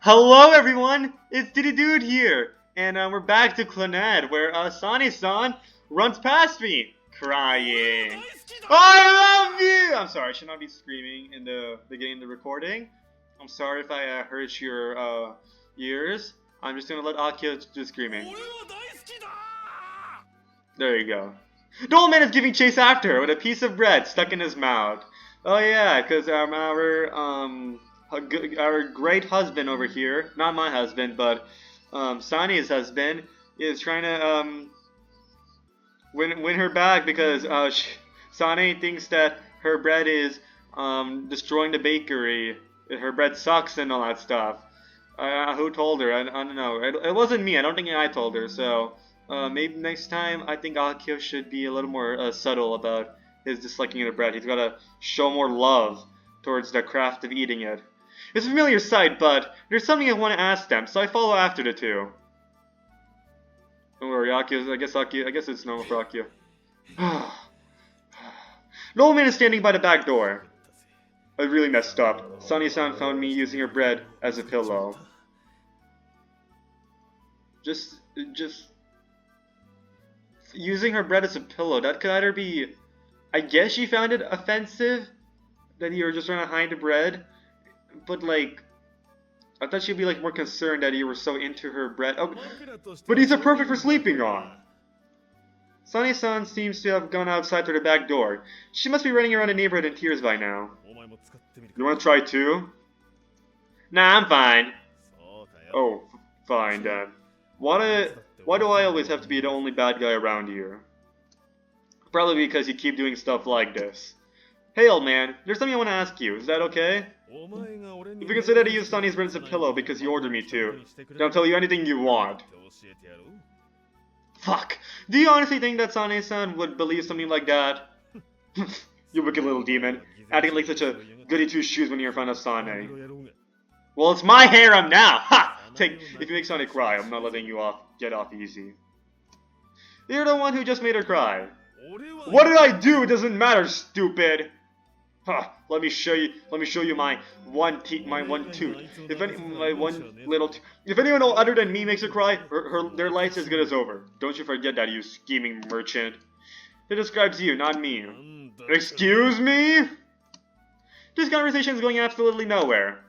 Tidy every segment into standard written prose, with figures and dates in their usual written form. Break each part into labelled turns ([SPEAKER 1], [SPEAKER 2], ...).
[SPEAKER 1] Hello everyone, it's Diddy Dude here, and we're back to Clannad, where Sani-san runs past me, crying. I love you! I'm sorry, I should not be screaming in the beginning of the recording. I'm sorry if I hurt your ears. I'm just gonna let Akio do screaming. There you go. The old man is giving chase after her with a piece of bread stuck in his mouth. Oh yeah, because our great husband over here, not my husband, but Sani's husband, is trying to win her back because Sani thinks that her bread is destroying the bakery. Her bread sucks and all that stuff. Who told her? I don't know. It wasn't me. I don't think I told her. So maybe next time I think Akio should be a little more subtle about his disliking of the bread. He's got to show more love towards the craft of eating it. It's a familiar sight, but there's something I want to ask them, so I follow after the two. Don't worry, Akio. I guess it's normal for Akio. The old man is standing by the back door. I really messed up. Sani-san found me using her bread as a pillow. Just using her bread as a pillow. That could either be, I guess she found it offensive that you were just trying to hide the bread, but like, I thought she'd be like more concerned that you were so into her bread. Oh, but these are perfect for sleeping on. Sani-san seems to have gone outside through the back door. She must be running around the neighborhood in tears by now. You want to try too? Nah, I'm fine. Oh, fine then. Why do I always have to be the only bad guy around here? Probably because you keep doing stuff like this. Hey old man, there's something I want to ask you. Is that okay? If you consider to use Sunny's bread as a pillow because you ordered me to, then I'll tell you anything you want. Fuck! Do you honestly think that Sane-san would believe something like that? You wicked little demon, acting like such a goody two-shoes when you're in front of Sane. Well, it's my harem now! Ha! If you make Sane cry, I'm not letting you get off easy. You're the one who just made her cry. What did I do? It doesn't matter, stupid! Huh, let me show you my one tooth. If anyone other than me makes her cry, their life's as good as over. Don't you forget that, you scheming merchant. It describes you, not me. Excuse me? This conversation is going absolutely nowhere.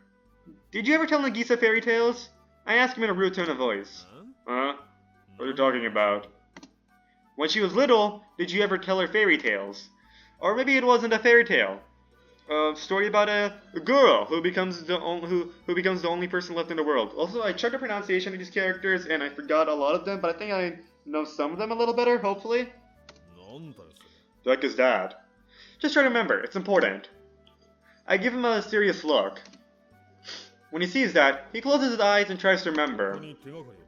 [SPEAKER 1] Did you ever tell Nagisa fairy tales? I asked him in a rude tone of voice. Huh? What are you talking about? When she was little, did you ever tell her fairy tales? Or maybe it wasn't a fairy tale. A story about a girl who becomes the only person left in the world. Also, I checked the pronunciation of these characters and I forgot a lot of them, but I think I know some of them a little better, hopefully. The heck is that? Just try to remember, it's important. I give him a serious look. When he sees that, he closes his eyes and tries to remember. Do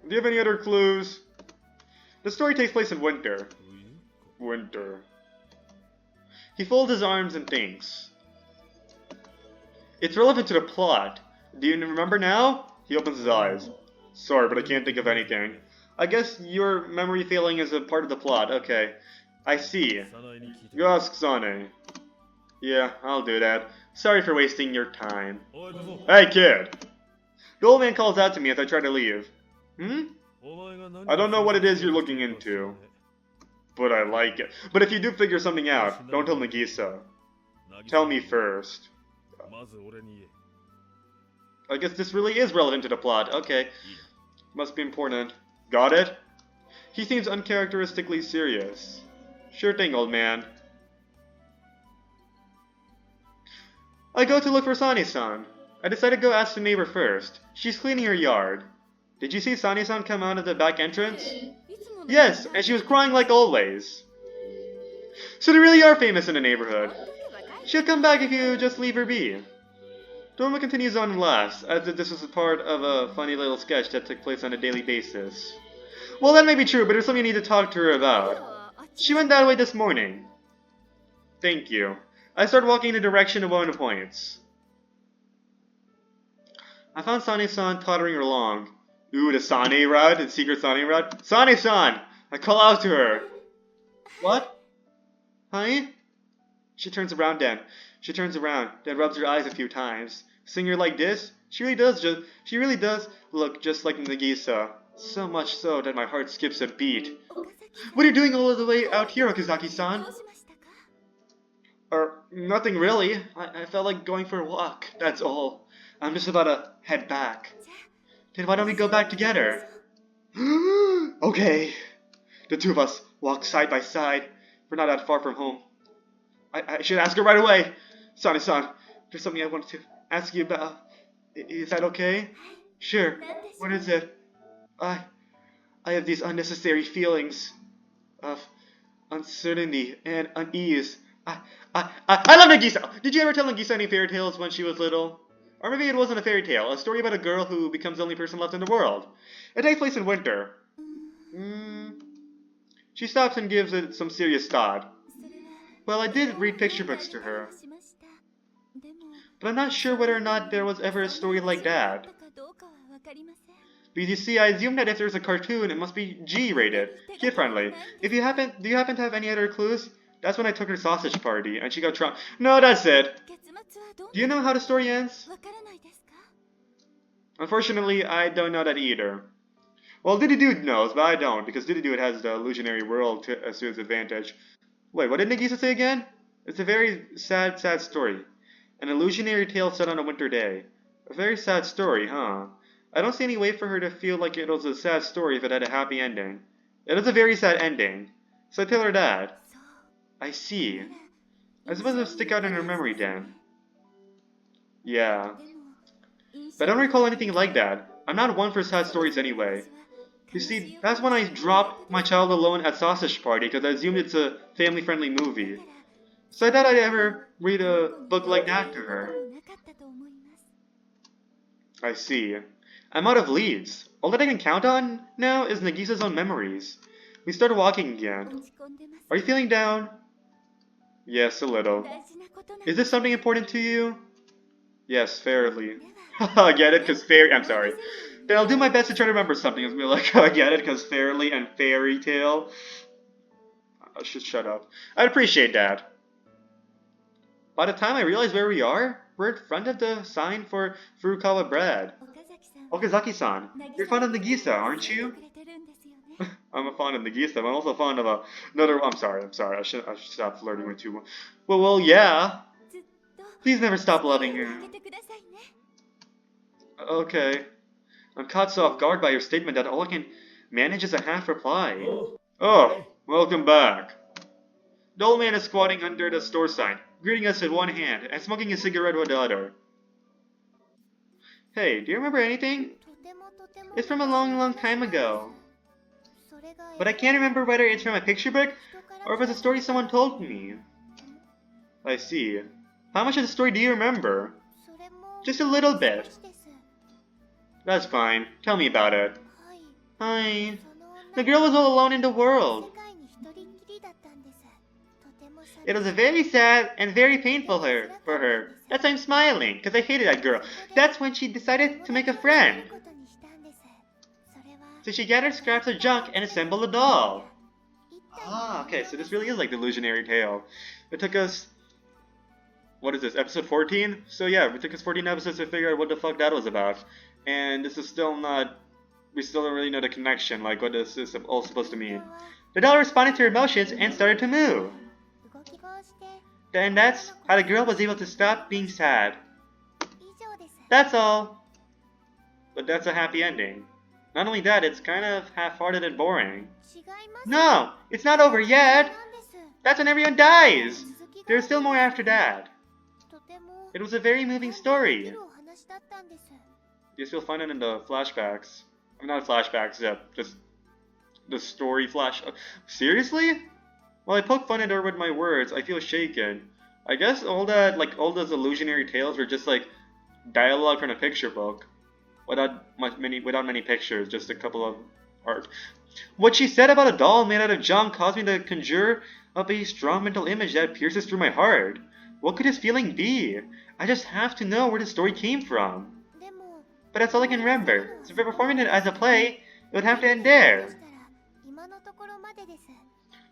[SPEAKER 1] you have any other clues? The story takes place in winter. Winter. He folds his arms and thinks. It's relevant to the plot. Do you remember now? He opens his eyes. Sorry, but I can't think of anything. I guess your memory failing is a part of the plot. Okay. I see. Go ask Sane. Yeah, I'll do that. Sorry for wasting your time. Hey, kid! The old man calls out to me as I try to leave. I don't know what it is you're looking into. But I like it. But if you do figure something out, don't tell Nagisa. Tell me first. I guess this really is relevant to the plot. Okay. Must be important. Got it? He seems uncharacteristically serious. Sure thing, old man. I go to look for Sani-san. I decide to go ask the neighbor first. She's cleaning her yard. Did you see Sani-san come out of the back entrance? Yes, and she was crying like always. So they really are famous in the neighborhood. She'll come back if you just leave her be. Doma continues on and laughs, as if this was a part of a funny little sketch that took place on a daily basis. Well, that may be true, but there's something you need to talk to her about. She went that way this morning. Thank you. I start walking in the direction of one points. I found Sani-san tottering along. Ooh, the Sani route, the secret Sani route. Sani-san! I call out to her. What? Hi? She turns around, then rubs her eyes a few times. Singer like this, She really does look just like Nagisa. So much so that my heart skips a beat. What are you doing all the way out here, Okazaki-san? Or, nothing really. I felt like going for a walk, that's all. I'm just about to head back. Then why don't we go back together? Okay. The two of us walk side by side. We're not that far from home. I should ask her right away. Sane-san, there's something I wanted to ask you about. Is that okay? Sure. What is it? I have these unnecessary feelings of uncertainty and unease. I love Nagisa! Did you ever tell Nagisa any fairy tales when she was little? Or maybe it wasn't a fairy tale, a story about a girl who becomes the only person left in the world. It takes place in winter. She stops and gives it some serious thought. Well, I did read picture books to her. But I'm not sure whether or not there was ever a story like that. Because you see, I assume that if there's a cartoon, it must be G-rated, kid-friendly. Do you happen to have any other clues? That's when I took her sausage party, and she got drunk. No, that's it. Do you know how the story ends? Unfortunately, I don't know that either. Well, Diddy Dude knows, but I don't, because Diddy Dude has the illusionary world to his advantage. Wait, what did Nagisa say again? It's a very sad story. An illusionary tale set on a winter day. A very sad story, huh? I don't see any way for her to feel like it was a sad story if it had a happy ending. It is a very sad ending. So I tell her that. I see. I suppose it'll stick out in her memory then. Yeah. But I don't recall anything like that. I'm not one for sad stories anyway. You see, that's when I dropped My Child Alone at Sausage Party because I assumed it's a family-friendly movie. So I thought I'd ever read a book like that to her. I see. I'm out of leads. All that I can count on now is Nagisa's own memories. We started walking again. Are you feeling down? Yes, a little. Is this something important to you? Yes, fairly. I get it, cause I'm sorry. Then I'll do my best to try to remember something. It's be like, I get it, cause fairly and fairy tale. I should shut up. I'd appreciate that. By the time I realize where we are, we're in front of the sign for Furukawa bread. Okazaki-san, you're fond of Nagisa, aren't you? I'm a fond of Nagisa, but I'm also fond of another. I'm sorry. I should stop flirting with you. Well, yeah. Please never stop loving her. Okay. I'm caught so off guard by your statement that all I can manage is a half reply. Oh, welcome back. The old man is squatting under the store sign, greeting us with one hand and smoking a cigarette with the other. Hey, do you remember anything? It's from a long time ago. But I can't remember whether it's from a picture book or if it's a story someone told me. I see. How much of the story do you remember? Just a little bit. That's fine. Tell me about it. Hi. The girl was all alone in the world. It was very sad and very painful for her. That's why I'm smiling, because I hated that girl. That's when she decided to make a friend. So she gathered scraps of junk and assembled a doll. Ah, okay, so this really is like the illusionary tale. It took us... What is this, episode 14? So yeah, it took us 14 episodes to figure out what the fuck that was about. And this is still not... We still don't really know the connection, like what this is all supposed to mean. The doll responded to her emotions and started to move. And that's how the girl was able to stop being sad. That's all. But that's a happy ending. Not only that, it's kind of half-hearted and boring. No, it's not over yet. That's when everyone dies. There's still more after that. It was a very moving story. You still find it in the flashbacks. I mean, not flashbacks, yeah, just the story flash. Seriously? While I poke fun at her with my words, I feel shaken. I guess all those illusionary tales were just like dialogue from a picture book. Without many pictures, just a couple of art. What she said about a doll made out of junk caused me to conjure up a strong mental image that pierces through my heart. What could this feeling be? I just have to know where the story came from. But that's all I can remember. So if we're performing it as a play, it would have to end there.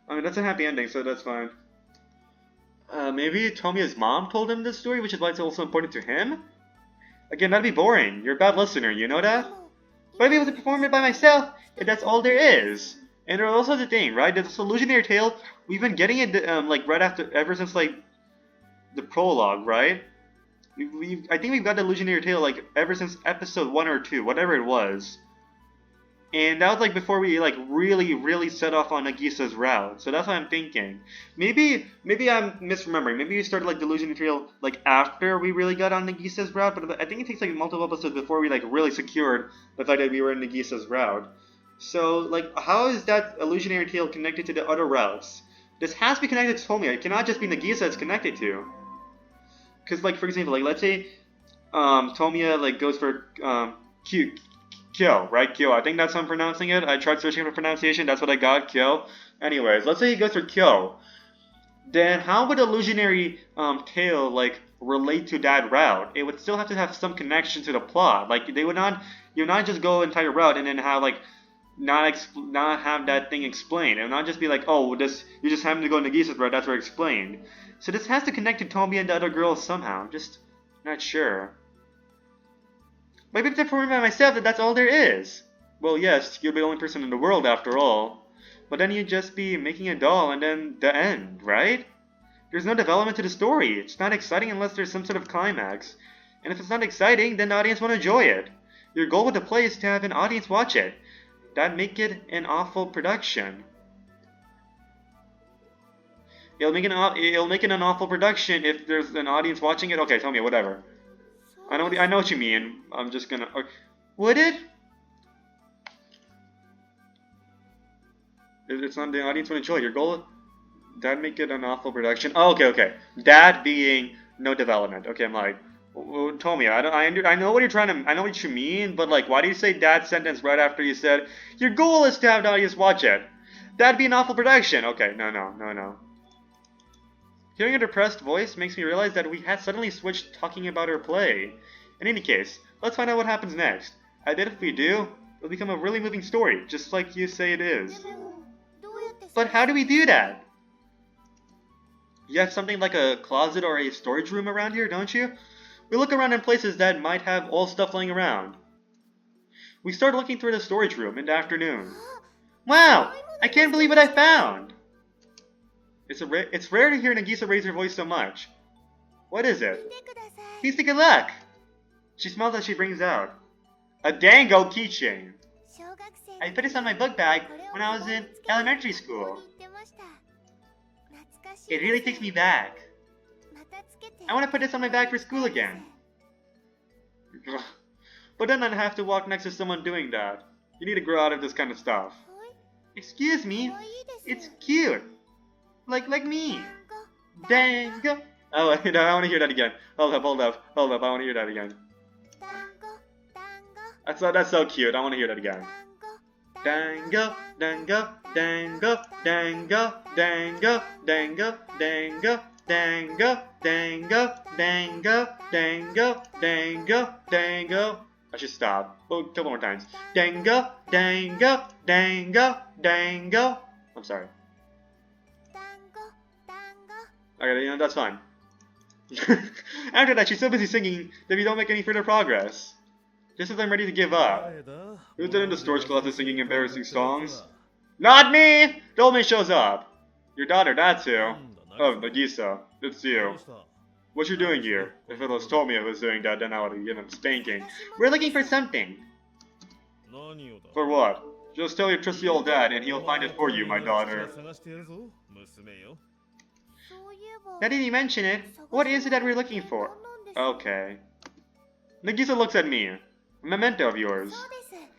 [SPEAKER 1] I mean, that's a happy ending, so that's fine. Maybe Tomiya's mom told him this story, which is why it's also important to him? Again, that'd be boring. You're a bad listener, you know that? But I'd be able to perform it by myself if that's all there is. And there's also the thing, right? This illusionary tale, we've been getting it like right after, ever since like the prologue, right? I think we've got the illusionary tale like ever since episode 1 or 2, whatever it was. And that was like before we like really set off on Nagisa's route. So that's what I'm thinking. Maybe I'm misremembering. Maybe we started like the illusionary tale like after we really got on Nagisa's route. But I think it takes like multiple episodes before we like really secured the fact that we were in Nagisa's route. So like how is that illusionary tale connected to the other routes? This has to be connected to Tomoya. It cannot just be Nagisa it's connected to. Because like for example, like let's say Tomoya like goes for Kyo, right? Kyo. I think that's how I'm pronouncing it. I tried searching for pronunciation. That's what I got. Kyo. Anyways, let's say he goes for Kyo. Then how would illusionary tale like relate to that route? It would still have to have some connection to the plot. Like they would not, you would not just go entire route and then have like not have that thing explained. It would not just be like, oh, this you just happen to go Nagisa's route. That's where it's explained. So this has to connect to Tomoya and the other girls somehow. Just not sure. Maybe I'm performing by myself that's all there is. Well, yes, you're the only person in the world after all. But then you'd just be making a doll and then the end, right? There's no development to the story. It's not exciting unless there's some sort of climax. And if it's not exciting, then the audience won't enjoy it. Your goal with the play is to have an audience watch it. That'd make it an awful production. It'll make it an awful production if there's an audience watching it. Okay, tell me, whatever. I know what you mean. I'm just gonna... Would it? It's not the audience would enjoy your goal. That'd make it an awful production. Oh, okay. That being no development. Okay, I'm like, Tomoya, I know what you're trying to... I know what you mean, but like, why do you say that sentence right after you said, your goal is to have the audience watch it? That'd be an awful production. Okay, no. Hearing her depressed voice makes me realize that we had suddenly switched talking about her play. In any case, let's find out what happens next. I bet if we do, it'll become a really moving story, just like you say it is. But how do we do that? You have something like a closet or a storage room around here, don't you? We look around in places that might have old stuff laying around. We start looking through the storage room in the afternoon. Wow! I can't believe what I found! It's rare to hear Nagisa raise her voice so much. What is it? Please take a look! She smells as she brings out a dango keychain. I put this on my book bag when I was in elementary school. It really takes me back. I want to put this on my bag for school again. But then I'd have to walk next to someone doing that. You need to grow out of this kind of stuff. Excuse me, it's cute. Like me. Dango. Oh, no, I want to hear that again. Hold up, I want to hear that again. That's so cute, I want to hear that again. Dango, dango, dango, dango, dango, dango, dango, dango, dango, dango, dango, dango, dango. I should stop. Oh, a couple more times. Dango, dango, dango, dango. I'm sorry. Okay, that's fine. After that, she's so busy singing that we don't make any further progress. Just as I'm ready to give up. Who's in the storage closet singing embarrassing songs? Not me! The old man shows up. Your daughter, that's who. Oh, Nagisa, it's you. What you doing here? If it was Tomoya who was doing that, then I would have given him a spanking. We're looking for something. For what? Just tell your trusty old dad and he'll find it for you, my daughter. Now did you mention it? What is it that we're looking for? Okay. Nagisa looks at me. A memento of yours.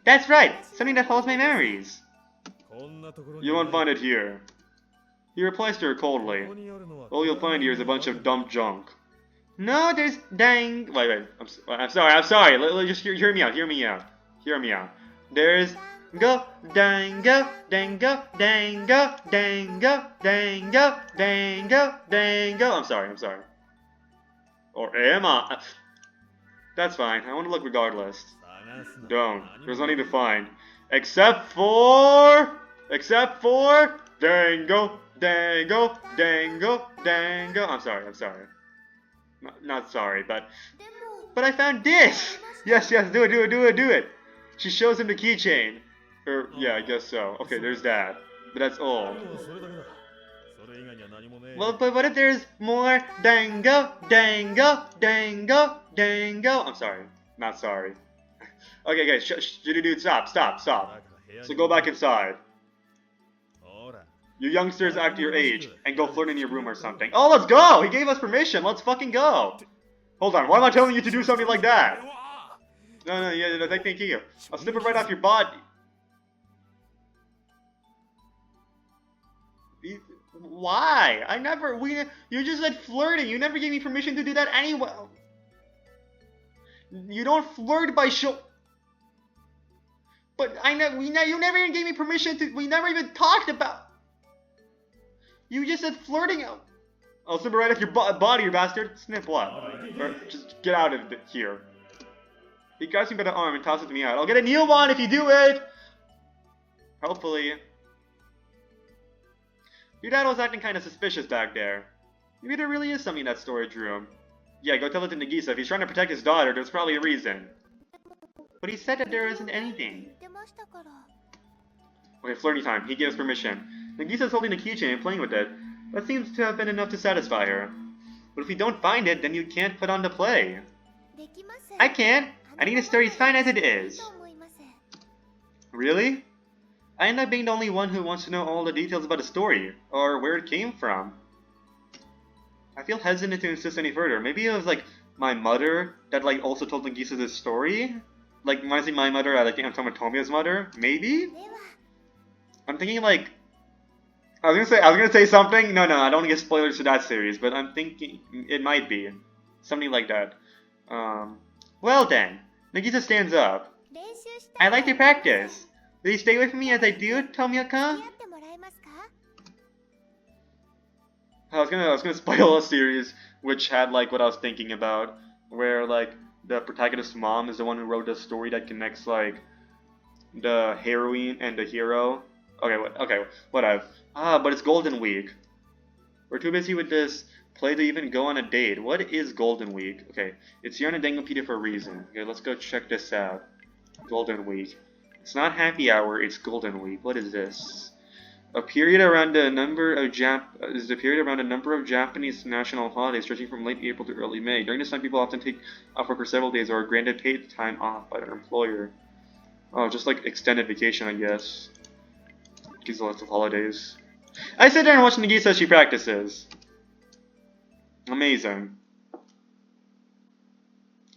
[SPEAKER 1] That's right! Something that holds my memories. You won't find it here. He replies to her coldly. All you'll find here is a bunch of dumb junk. No, there's dang... Wait. I'm sorry. Just hear me out. There's... Go, dango, dango, dango, dango, dango, dango, dango. I'm sorry. Or am I? That's fine. I want to look regardless. Don't. There's nothing to find. Except for... Dango, dango, dango, dango. I'm sorry. Not sorry, but... But I found this! Yes, do it. She shows him the keychain. Or, yeah, I guess so. Okay, there's that. But that's all. Well, but what if there's more? Dango. I'm sorry. Not sorry. Okay, dude, stop. So go back inside. You youngsters act your age and go flirt in your room or something. Oh, let's go! He gave us permission. Let's fucking go. Hold on. Why am I telling you to do something like that? No, thank you. I'll snip it right off your body. Why? You just said flirting. You never gave me permission to do that anyway. You don't flirt by But you never even gave me permission to, we never even talked about. You just said flirting. I'll snip it right off your body, you bastard. Snip what? Or just get out of here. He grabs me by the arm and tosses me out. I'll get a new one if you do it! Hopefully. Your dad was acting kind of suspicious back there. Maybe there really is something in that storage room. Yeah, go tell it to Nagisa. If he's trying to protect his daughter, there's probably a reason. But he said that there isn't anything. Okay, flirty time. He gives permission. Nagisa's holding the keychain and playing with it. That seems to have been enough to satisfy her. But if we don't find it, then you can't put on the play. I can't. I need a story as fine as it is. Really? I end up being the only one who wants to know all the details about the story, or where it came from. I feel hesitant to insist any further. Maybe it was like my mother that like also told Nagisa this story? Like, when I say my mother, I think I'm talking about Tomiya's mother? Maybe? I'm thinking like... I was gonna say something. No, I don't want to get spoilers to that series, but I'm thinking it might be. Something like that. Well then. Nagisa stands up. I like to practice. Will you stay with me as I do, Tomoya-kun? I was gonna spoil a series which had like what I was thinking about, where like the protagonist's mom is the one who wrote the story that connects like the heroine and the hero. Okay, whatever. But it's Golden Week. We're too busy with this play to even go on a date. What is Golden Week? Okay, it's here on the Dangopedia for a reason. Okay, let's go check this out. Golden Week. It's not happy hour, it's Golden Week. What is this? A period around a number of Japanese national holidays stretching from late April to early May. During this time, people often take off work for several days or are granted paid time off by their employer. Oh, just like extended vacation, I guess. Gives lots of holidays. I sit there and watch Nagisa as she practices. Amazing.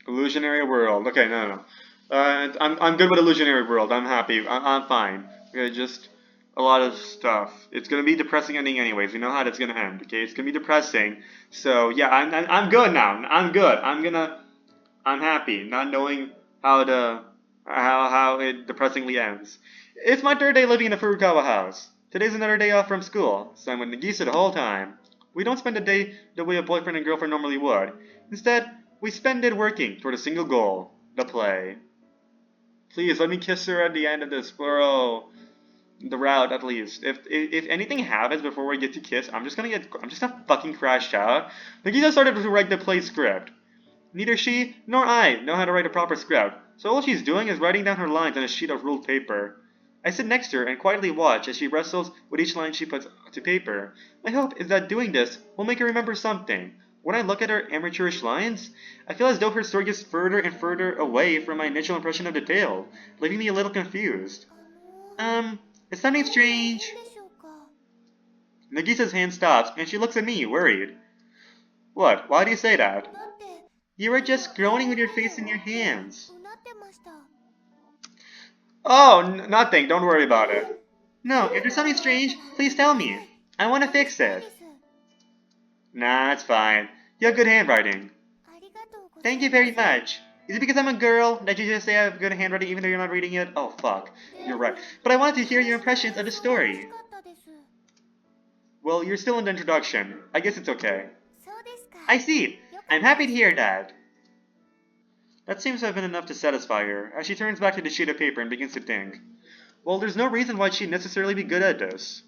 [SPEAKER 1] Illusionary world. Okay, no. I'm good with Illusionary World. I'm happy. I'm fine. Okay, just a lot of stuff. It's gonna be depressing ending anyways. You know how that's gonna end. Okay, it's gonna be depressing. So yeah, I'm good now. I'm good. I'm happy, not knowing how it depressingly ends. It's my third day living in a Furukawa house. Today's another day off from school, so I'm with Nagisa the whole time. We don't spend the day the way a boyfriend and girlfriend normally would. Instead, we spend it working toward a single goal: the play. Please let me kiss her at the end of this, bro. The route, at least. If anything happens before we get to kiss, I'm just gonna fucking crash out. Nagisa started to write the play script. Neither she nor I know how to write a proper script, so all she's doing is writing down her lines on a sheet of ruled paper. I sit next to her and quietly watch as she wrestles with each line she puts to paper. My hope is that doing this will make her remember something. When I look at her amateurish lines, I feel as though her story gets further and further away from my initial impression of the tale, leaving me a little confused. Is something strange? Nagisa's hand stops, and she looks at me, worried. What? Why do you say that? You were just groaning with your face in your hands. Oh, nothing. Don't worry about it. No, if there's something strange, please tell me. I want to fix it. Nah, it's fine. You have good handwriting. Thank you very much. Is it because I'm a girl that you just say I have good handwriting even though you're not reading it? Oh, fuck. You're right. But I wanted to hear your impressions of the story. Well, you're still in the introduction. I guess it's okay. I see. I'm happy to hear that. That seems to have been enough to satisfy her, as she turns back to the sheet of paper and begins to think. Well, there's no reason why she'd necessarily be good at this.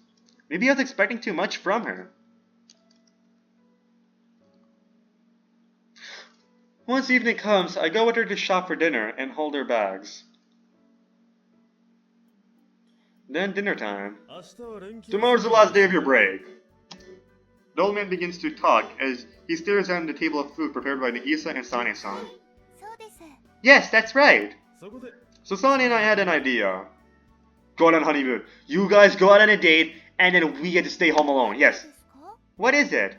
[SPEAKER 1] Maybe I was expecting too much from her. Once evening comes, I go with her to shop for dinner and hold her bags. Then dinner time. Tomorrow's the last day of your break. The old man begins to talk as he stares down at the table of food prepared by Nagisa and Sane-san. Yes, that's right. So Sane and I had an idea. Go on a honeymoon. You guys go out on a date, and then we get to stay home alone. Yes. What is it?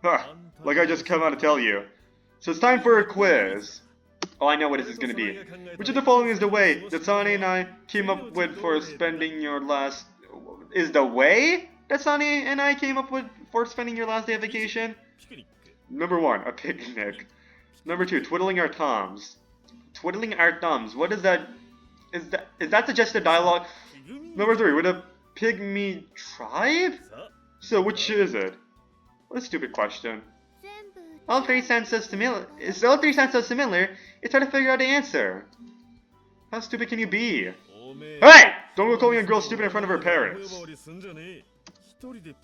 [SPEAKER 1] Like I just come out to tell you. So it's time for a quiz. Oh, I know what this is going to be. Which of the following is the way that Sane and I came up with for spending your last... Is the way that Sane and I came up with for spending your last day of vacation? Number 1, a picnic. Number 2, twiddling our thumbs. Twiddling our thumbs. What is that? Is that suggested dialogue? Number 3, with a pygmy tribe? So which is it? What a stupid question. All three sound so similar. It's hard to figure out the answer. How stupid can you be? Hey! Don't go calling a girl stupid in front of her parents.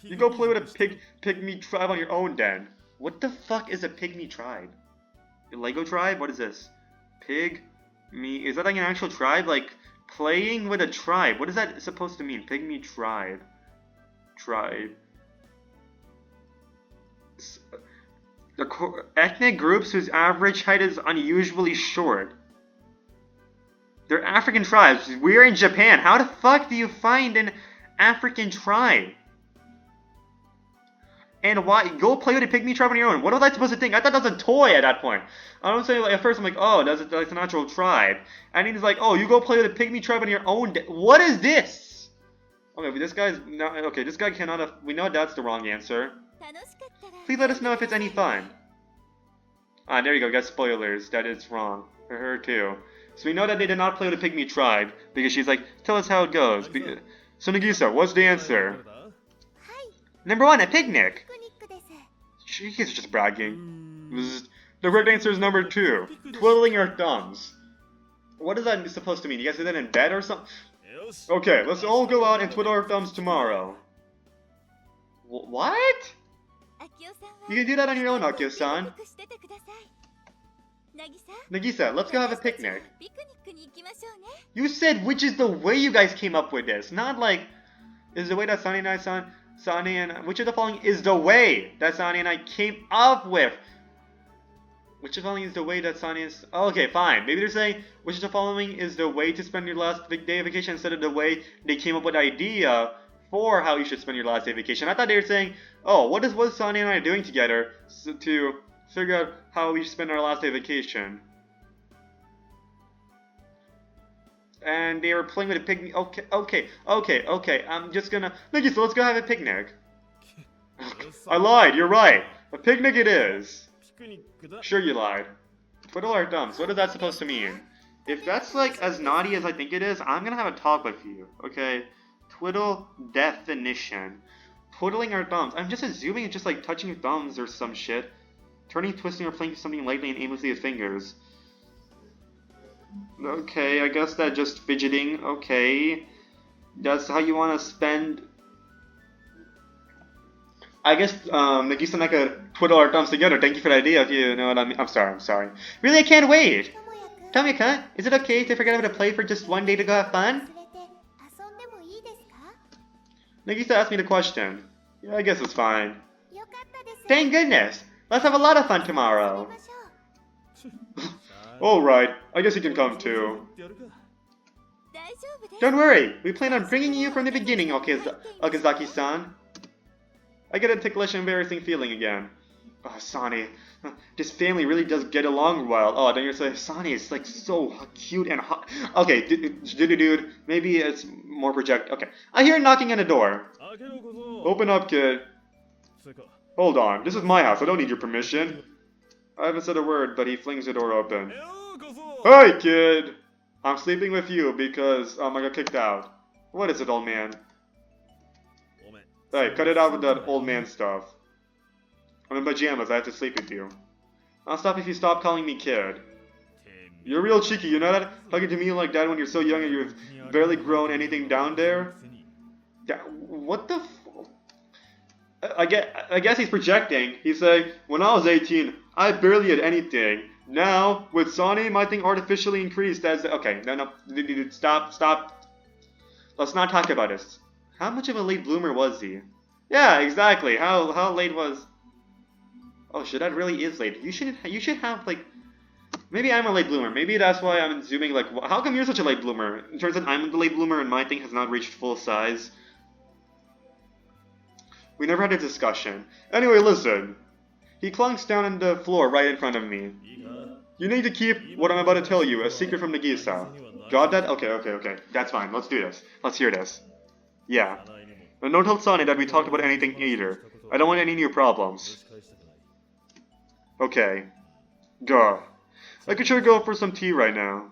[SPEAKER 1] You go play with a pygmy tribe on your own then. What the fuck is a pygmy tribe? A Lego tribe? What is this? Pygmy... Is that like an actual tribe? Like, playing with a tribe. What is that supposed to mean? Pygmy tribe. Tribe. The ethnic groups whose average height is unusually short. They're African tribes. We're in Japan. How the fuck do you find an African tribe? And why? Go play with a pygmy tribe on your own. What was I supposed to think? I thought that was a toy at that point. I don't say, like, at first I'm like, oh, that's an actual tribe. And he's like, oh, you go play with a pygmy tribe on your own. What is this? Okay, but this guy's not. Okay, this guy cannot have. We know that's the wrong answer. Please let us know if it's any fun. Ah, there you go. Got spoilers. That is wrong for her too. So we know that they did not play with a pygmy tribe because she's like, tell us how it goes. So Nagisa, what's the answer? Number 1, a picnic. She's just bragging. The correct answer is number 2, twiddling her thumbs. What is that supposed to mean? You guys do that in bed or something? Okay, let's all go out and twiddle our thumbs tomorrow. What? You can do that on your own, Akio-san. Nagisa, let's go have a picnic. You said which is the way you guys came up with this, not like, is the way that Sane and which of the following is the way that Sane and I came up with? Which of the following is the way that Sane is... Oh, okay, fine. Maybe they're saying, which of the following is the way to spend your last day of vacation instead of the way they came up with the idea for how you should spend your last day of vacation. I thought they were saying, oh, what is Sane and I doing together to figure out how we spend our last day of vacation? And they were playing with a pygmy. Okay. I'm just gonna... Nagisa, let's go have a picnic. I lied, you're right. A picnic it is. Sure you lied. Twiddle our thumbs. What is that supposed to mean? If that's like as naughty as I think it is, I'm gonna have a talk with you. Okay? Twiddle definition. Twiddling our thumbs. I'm just assuming it's just like touching your thumbs or some shit. Turning, twisting, or playing something lightly and aimlessly with fingers. Okay, I guess that just fidgeting. Okay. That's how you want to spend... I guess Nagisa and I could twiddle our thumbs together. Thank you for the idea, if you know what I mean. I'm sorry. Really, I can't wait! Tomika, is it okay if I forget how to play for just one day to go have fun? Nagisa asked me the question. Yeah, I guess it's fine. Thank goodness! Let's have a lot of fun tomorrow! Alright, I guess you can come too. Don't worry, we plan on bringing you from the beginning, Okazaki-san. I get a ticklish, embarrassing feeling again. Oh, Sane, this family really does get along well. Oh, then you're saying, Sane is like so cute and hot. Okay, dude, maybe it's more project. Okay, I hear knocking on the door. Open up, kid. Hold on, this is my house, I don't need your permission. I haven't said a word, but he flings the door open. Hey, kid! I'm sleeping with you because I got kicked out. What is it, old man? Hey, cut it out with that old man stuff. I'm in pajamas, I have to sleep with you. I'll stop if you stop calling me kid. You're real cheeky, you know that? Talking to me like that when you're so young and you've barely grown anything down there? Yeah, what the f... I guess he's projecting. He's saying, when I was 18, I barely had anything. Now, with Sane, my thing artificially increased as... Okay, no, stop. Let's not talk about this. How much of a late bloomer was he? Yeah, exactly. How late was... Oh shit, that really is late. You should have, like... Maybe I'm a late bloomer. Maybe that's why I'm assuming, like... How come you're such a late bloomer? It turns out I'm the late bloomer and my thing has not reached full size. We never had a discussion. Anyway, listen. He clunks down on the floor right in front of me. You need to keep what I'm about to tell you a secret from Nagisa. Got that? Okay. That's fine. Let's do this. Let's hear this. Yeah. And don't tell Sonny that we talked about anything either. I don't want any new problems. Okay. Go. I could sure go for some tea right now.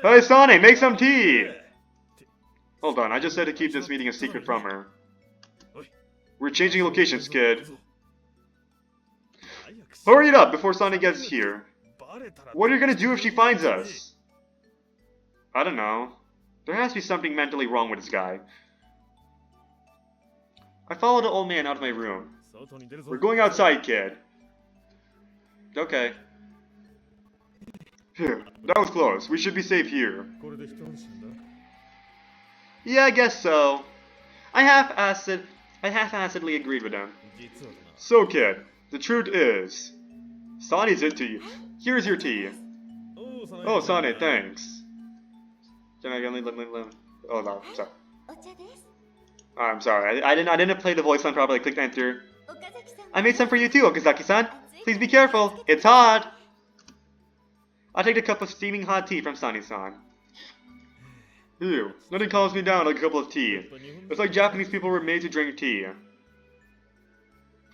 [SPEAKER 1] Hey Sonny, make some tea! Hold on, I just said to keep this meeting a secret from her. We're changing locations, kid. Hurry it up before Sonny gets here. What are you gonna do if she finds us? I don't know. There has to be something mentally wrong with this guy. I followed the old man out of my room. We're going outside, kid. Okay. Phew, that was close. We should be safe here. Yeah, I guess so. I half-assedly agreed with him. So, kid, the truth is, Sonny's into you. Here's your tea. Oh, Sonny, thanks. Can I only let Oh no, sorry. Oh, I'm sorry. I didn't play the voice line properly. I clicked enter. I made some for you too, Okazaki-san. Please be careful. It's hot. I'll take a cup of steaming hot tea from Sonny-san. Ew, nothing calms me down like a cup of tea. It's like Japanese people were made to drink tea.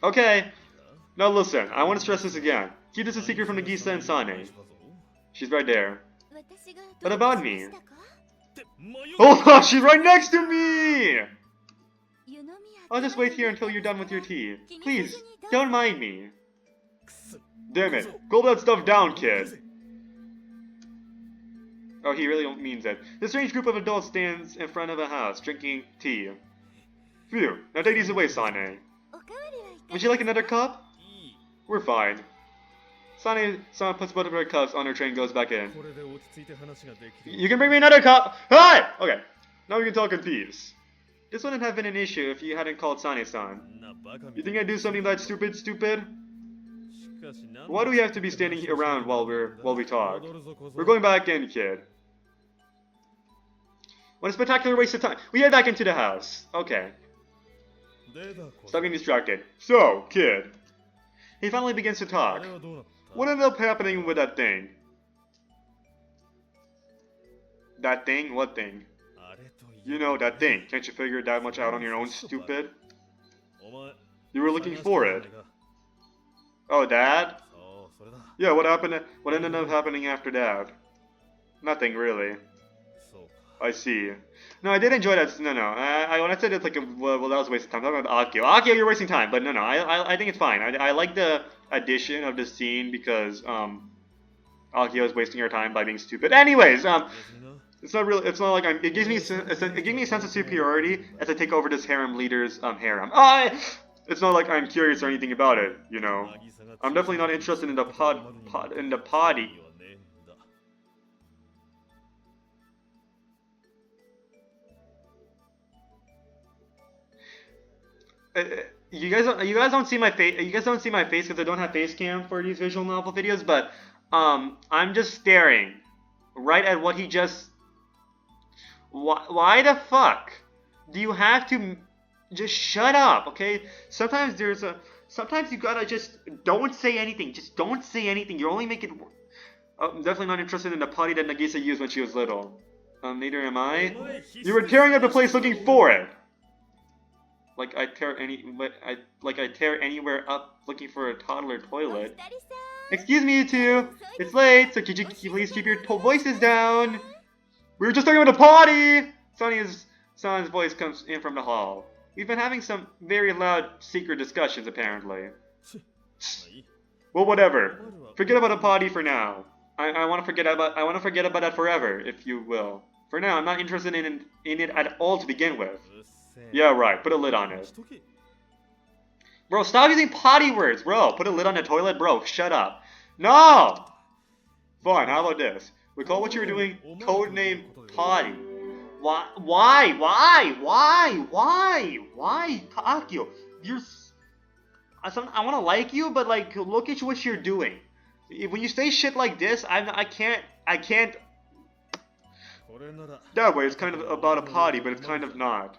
[SPEAKER 1] Okay. Now listen, I want to stress this again. Keep this a secret from Nagisa and Sane. She's right there. What about me? Oh, she's right next to me! I'll just wait here until you're done with your tea. Please, don't mind me. Damn it, cool that stuff down, kid. Oh, he really means it. This strange group of adults stands in front of a house, drinking tea. Phew, now take these away, Sane. Would you like another cup? We're fine. Sane puts both of her cups on her tray and goes back in. You can bring me another cup! Hi! Okay, now we can talk in peace. This wouldn't have been an issue if you hadn't called Sane-san. You think I'd do something that stupid? Why do we have to be standing around while we talk? We're going back in, kid. What a spectacular waste of time. We head back into the house. Okay. Stop getting distracted. So, kid. He finally begins to talk. What ended up happening with that thing? That thing? What thing? You know, that thing. Can't you figure that much out on your own, stupid? You were looking for it. Oh, Dad? Yeah, what happened? What ended up happening after that? Nothing, really. I see. No, I did enjoy that. No. When I said it's like a... Well, that was a waste of time. I'm talking about Akio. Akio, you're wasting time. But no. I think it's fine. I like the addition of this scene because, Akio is wasting her time by being stupid. Anyways, it's not really... It's not like I'm... It gives me a sense of superiority as I take over this harem leader's, harem. It's not like I'm curious or anything about it, you know. I'm definitely not interested in the potty. You guys don't see my face. You guys don't see my face because I don't have face cam for these visual novel videos. But I'm just staring right at what he just. Why the fuck do you have to just shut up? Okay. Sometimes you gotta just don't say anything. Just don't say anything. You only make it. I'm definitely not interested in the potty that Nagisa used when she was little. Neither am I. You were tearing up the place looking for it. Like I tear anywhere up looking for a toddler toilet. Excuse me, you two. It's late, so could you please keep your voices down? We were just talking about the potty. Sonny's voice comes in from the hall. We've been having some very loud secret discussions, apparently. Well, whatever. Forget about the potty for now. I want to forget about that forever, if you will. For now, I'm not interested in it at all to begin with. Yeah, right. Put a lid on it. Bro, stop using potty words, bro. Put a lid on the toilet, bro. Shut up. No! Fine, how about this? We call what you were doing codename Potty. Why, Akio? I want to like you, but like, look at what you're doing. When you say shit like this, I can't. That way, it's kind of about a potty, but it's kind of not.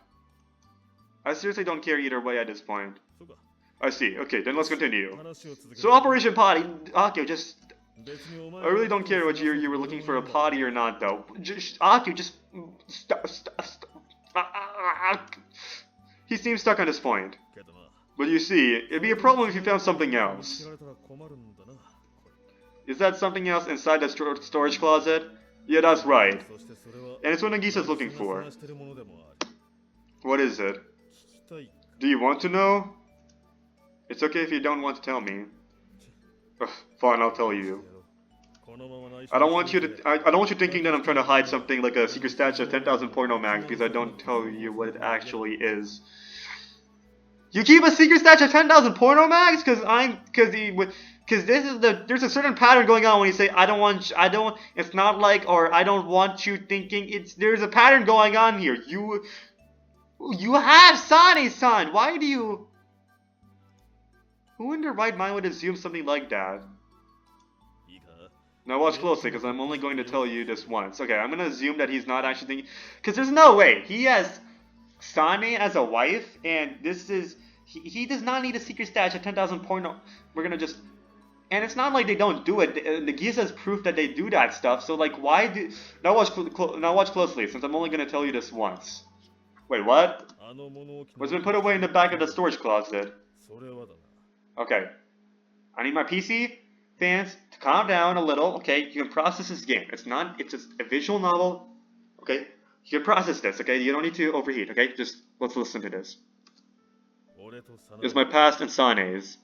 [SPEAKER 1] I seriously don't care either way at this point. I see. Okay, then let's continue. So Operation Potty, Akio, just... I really don't care what you were looking for a potty or not, though. Akio, just... He seems stuck on this point. But you see, it'd be a problem if you found something else. Is that something else inside the storage closet? Yeah, that's right. And it's what Nagisa's looking for. What is it? Do you want to know? It's okay if you don't want to tell me. Ugh, fine, I'll tell you. I don't want you thinking that I'm trying to hide something like a secret stash of 10,000 porno mags because I don't tell you what it actually is. You keep a secret stash of 10,000 porno mags? Because there's a certain pattern going on when you say it's not like, or I don't want you thinking, there's a pattern going on here. You have Sane-san. Why do you? Who in their right mind would assume something like that? Now watch closely, because I'm only going to tell you this once. Okay, I'm going to assume that he's not actually thinking, because there's no way. He has Sane as a wife, and this is, he does not need a secret stash of 10,000 porno. We're going to just, and it's not like they don't do it. Nagisa has proof that they do that stuff, so like, why do, now watch closely, since I'm only going to tell you this once. Wait, what? What's been put away in the back of the storage closet? Okay. I need my PC fans to calm down a little. Okay, you can process this game. It's just a visual novel. Okay, you can process this. Okay, you don't need to overheat. Okay, just let's listen to this. It's my past and Sane's.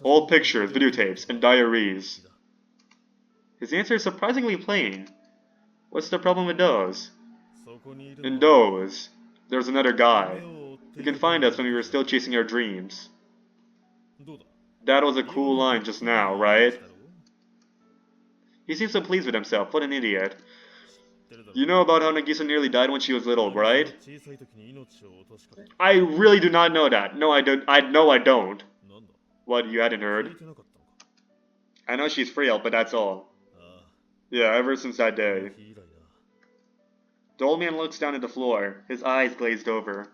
[SPEAKER 1] Old pictures, videotapes, and diaries. His answer is surprisingly plain. What's the problem with those? In those, there's another guy. You can find us when we were still chasing our dreams. That was a cool line just now, right? He seems so pleased with himself. What an idiot. You know about how Nagisa nearly died when she was little, right? I really do not know that. No, I don't. I don't. What, you hadn't heard? I know she's frail, but that's all. Yeah, ever since that day. The old man looks down at the floor, his eyes glazed over.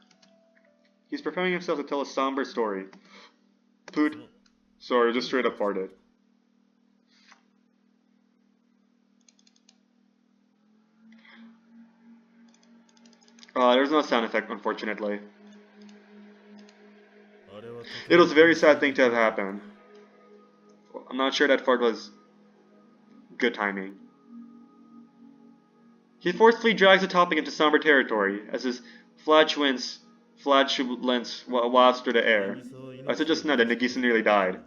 [SPEAKER 1] He's preparing himself to tell a somber story. Poot. Sorry, just straight up farted. There's no sound effect, unfortunately. It was a very sad thing to have happened. I'm not sure that fart was good timing. He forcefully drags the topic into somber territory, as his flatulence wafts through the air. I said just now that Nagisa nearly died.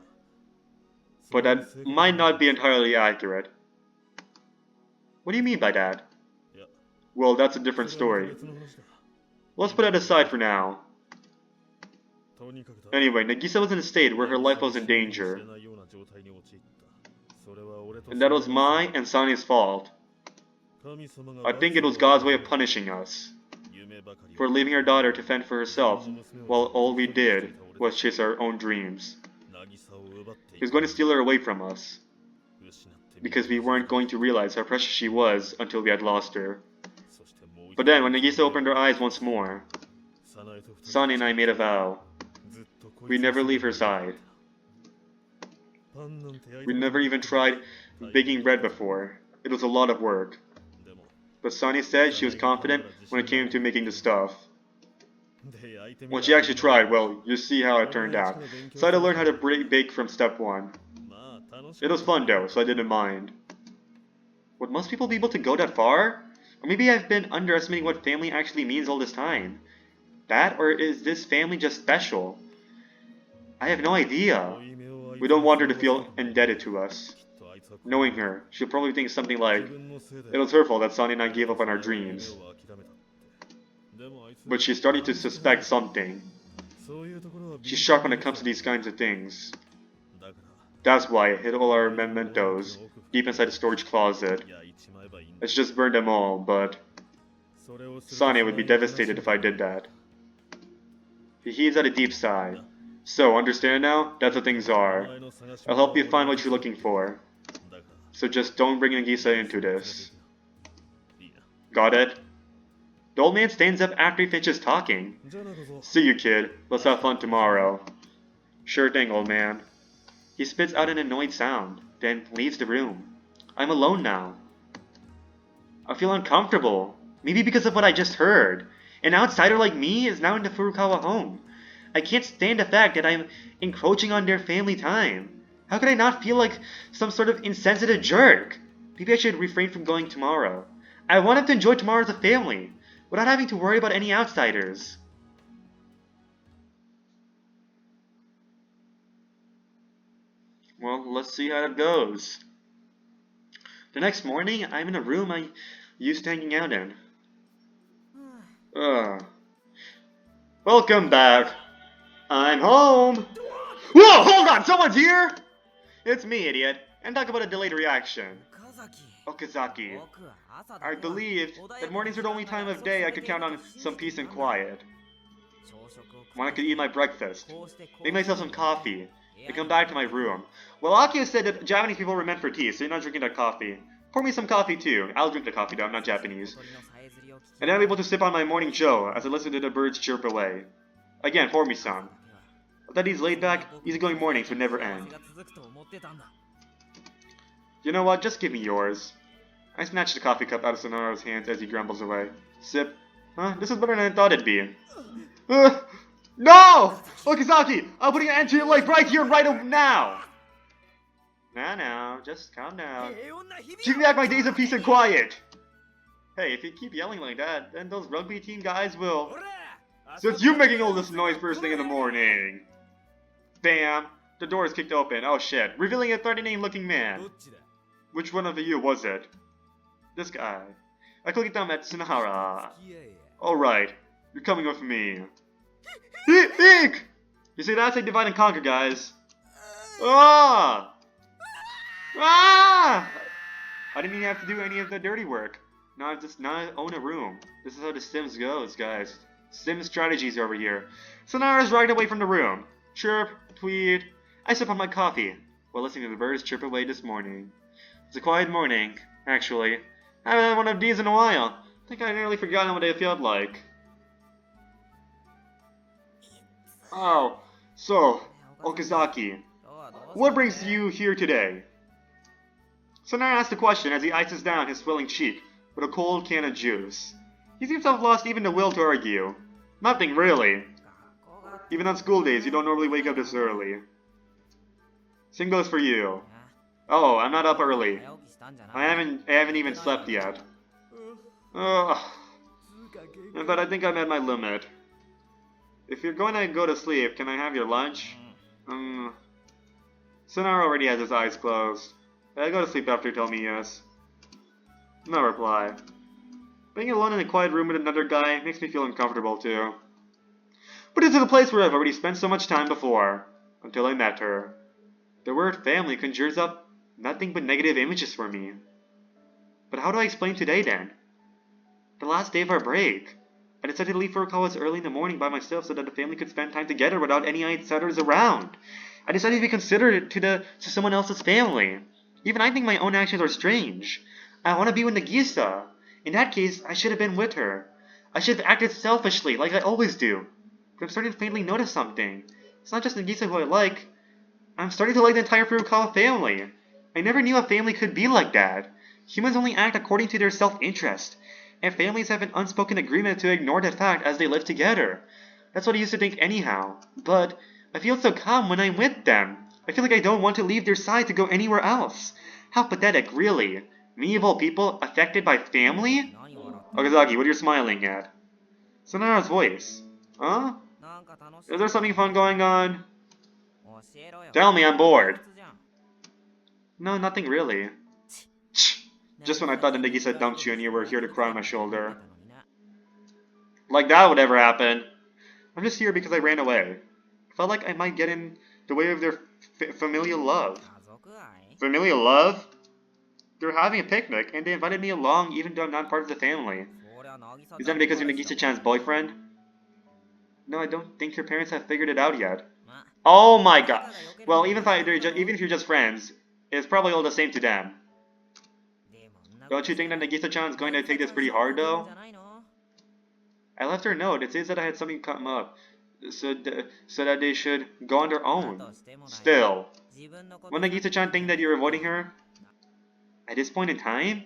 [SPEAKER 1] But that might not be entirely accurate. What do you mean by that? Well, that's a different story. Let's put that aside for now. Anyway, Nagisa was in a state where her life was in danger. And that was my and Sane's fault. I think it was God's way of punishing us for leaving our daughter to fend for herself, while all we did was chase our own dreams. He was going to steal her away from us, because we weren't going to realize how precious she was until we had lost her. But then, when Nagisa opened her eyes once more, Sane and I made a vow. We'd never leave her side. We'd never even tried baking bread before. It was a lot of work. But Sane said she was confident when it came to making the stuff. When she actually tried, well, you see how it turned out. So I had to learn how to bake from step 1. It was fun though, so I didn't mind. Would most people be able to go that far? Or maybe I've been underestimating what family actually means all this time. That, or is this family just special? I have no idea. We don't want her to feel indebted to us. Knowing her, she'll probably think something like, it was her fault that Sane and I gave up on our dreams. But she's starting to suspect something. She's sharp when it comes to these kinds of things. That's why I hid all our mementos deep inside the storage closet. Let's just burn them all, but Sane would be devastated if I did that. He heaves out a deep sigh. So, understand now? That's what things are. I'll help you find what you're looking for. So just don't bring Nagisa into this. Got it? The old man stands up after he finishes talking. See you, kid. Let's have fun tomorrow. Sure thing, old man. He spits out an annoyed sound, then leaves the room. I'm alone now. I feel uncomfortable. Maybe because of what I just heard. An outsider like me is now in the Furukawa home. I can't stand the fact that I'm encroaching on their family time. How could I not feel like some sort of insensitive jerk? Maybe I should refrain from going tomorrow. I wanted to enjoy tomorrow as a family, without having to worry about any outsiders. Well, let's see how it goes. The next morning, I'm in a room I used to hanging out in. Welcome back. I'm home. Whoa, hold on, someone's here! It's me, idiot. And talk about a delayed reaction. Okazaki. I believed that mornings were the only time of day I could count on some peace and quiet. When I could eat my breakfast, make myself some coffee, and come back to my room. Well, Akio said that Japanese people were meant for tea, so you're not drinking that coffee. Pour me some coffee too. I'll drink the coffee though, I'm not Japanese. And then I'm able to sip on my morning joe as I listen to the birds chirp away. Again, pour me some. I thought these laid-back, easygoing mornings would never end. You know what, just give me yours. I snatch the coffee cup out of Sonora's hands as he grumbles away. Sip. Huh? This is better than I thought it'd be. No! Okazaki! I'm putting an end to your life right here, right now! Now, just calm down. Give me back my days of peace and quiet! Hey, if you keep yelling like that, then those rugby team guys will... Since you're making all this noise first thing in the morning! Bam! The door is kicked open. Oh shit. Revealing a threatening looking man. Which one of you was it? This guy. I click down at Sunahara. Alright, you're coming with me. Eek! You see, that's a divide and conquer, guys. Ah! Ah! I didn't even have to do any of the dirty work. Now I just own a room. This is how the Sims goes, guys. Sim strategies over here. Sonara's right away from the room. Chirp, tweet. I sip on my coffee while listening to the birds chirp away this morning. It's a quiet morning, actually. I haven't had one of these in a while. I think I nearly forgotten what they felt like. Oh, so, Okazaki, what brings you here today? Sonara asks the question as he ices down his swelling cheek with a cold can of juice. He seems to have lost even the will to argue. Nothing really. Even on school days, you don't normally wake up this early. Same goes for you. Oh, I'm not up early. I haven't even slept yet. But I think I'm at my limit. If you're going to go to sleep, can I have your lunch? Sonara already has his eyes closed. I go to sleep after you tell me yes. No reply. Being alone in a quiet room with another guy makes me feel uncomfortable too. But this is a place where I've already spent so much time before, until I met her. The word family conjures up nothing but negative images for me. But how do I explain today then? The last day of our break. I decided to leave Furukawa's early in the morning by myself so that the family could spend time together without any outsiders around. I decided to be considerate to someone else's family. Even I think my own actions are strange. I want to be with Nagisa. In that case, I should have been with her. I should have acted selfishly, like I always do. But I'm starting to faintly notice something. It's not just Nagisa who I like. I'm starting to like the entire Furukawa family. I never knew a family could be like that. Humans only act according to their self-interest, and families have an unspoken agreement to ignore that fact as they live together. That's what I used to think anyhow. But I feel so calm when I'm with them. I feel like I don't want to leave their side to go anywhere else. How pathetic, really. Me of all people, affected by family? Okazaki, what are you smiling at? Sonara's voice. Huh? Is there something fun going on? Tell me, I'm bored. No, nothing really. Just when I thought that Nagisa dumped you and you were here to cry on my shoulder. Like that would ever happen. I'm just here because I ran away. Felt like I might get in the way of their familial love. Familial love? They're having a picnic, and they invited me along even though I'm not part of the family. Is that because you're Nagisa-chan's boyfriend? No, I don't think your parents have figured it out yet. Oh my god. Well, even if you're just friends, it's probably all the same to them. Don't you think that Nagisa-chan's going to take this pretty hard, though? I left her a note. It says that I had something come up, so that they should go on their own. Still, won't Nagisa-chan think that you're avoiding her? At this point in time?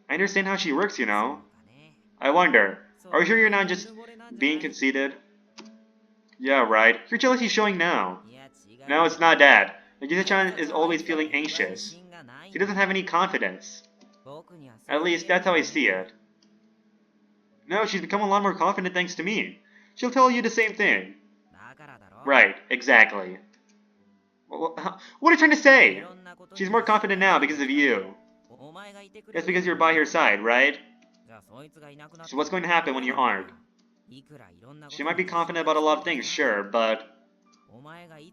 [SPEAKER 1] I understand how she works, you know. I wonder, are you sure you're not just being conceited? Yeah, right. Your jealousy's showing now. No, it's not that. Nagisa-chan is always feeling anxious. She doesn't have any confidence. At least, that's how I see it. No, she's become a lot more confident thanks to me. She'll tell you the same thing. Right, exactly. What are you trying to say? She's more confident now because of you. That's because you're by her side, right? So what's going to happen when you aren't? She might be confident about a lot of things, sure, but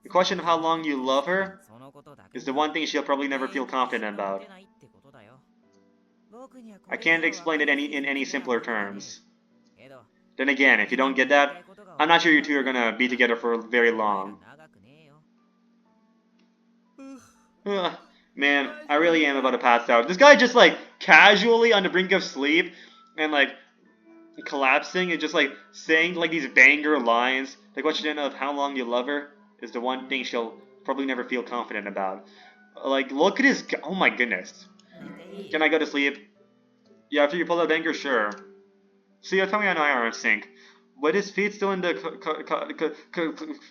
[SPEAKER 1] the question of how long you love her is the one thing she'll probably never feel confident about. I can't explain it in any simpler terms. Then again, if you don't get that, I'm not sure you two are gonna be together for very long. Ugh, man, I really am about to pass out. This guy just like casually on the brink of sleep and like collapsing and just like saying like these banger lines. The question of how long you love her is the one thing she'll probably never feel confident about. Like, look at his. Oh my goodness. Can I go to sleep? Yeah, after you pull that banger, sure. See, tell me I know I are in sync. With his feet still in the